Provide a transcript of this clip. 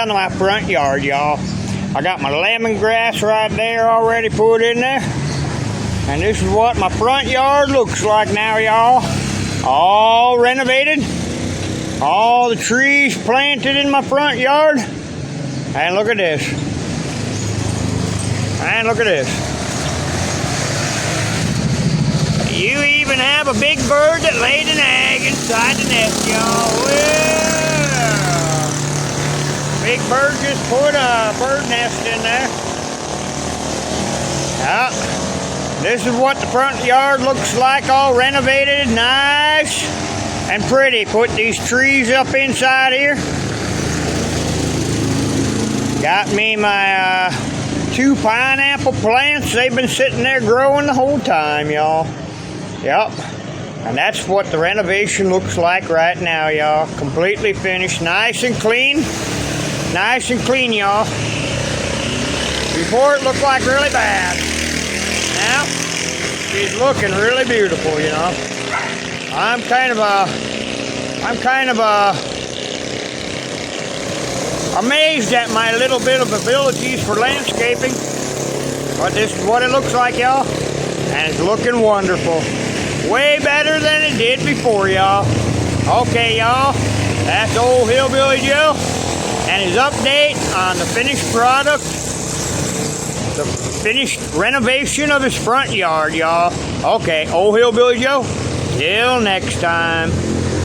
on my front yard, y'all. I got my lemongrass right there already put in there. And this is what my front yard looks like now, y'all. All renovated. All the trees planted in my front yard. And look at this. And look at this. You even have a big bird that laid an egg inside the nest, y'all. Well, big bird just put a bird nest in there. Yeah. This is what the front yard looks like, all renovated, nice and pretty. Put these trees up inside here. Got me my 2 pineapple plants. They've been sitting there growing the whole time, y'all. Yep. And that's what the renovation looks like right now, y'all. Completely finished, nice and clean. Nice and clean, y'all. Before it looked like really bad. Now, she's looking really beautiful, you know. I'm kind of amazed at my little bit of abilities for landscaping. But this is what it looks like, y'all. And it's looking wonderful. Way better than it did before, y'all. Okay, y'all. That's old Hillbilly Joe and his update on the finished product. The finished renovation of his front yard, y'all. Okay, old Hillbilly Joe. Till next time.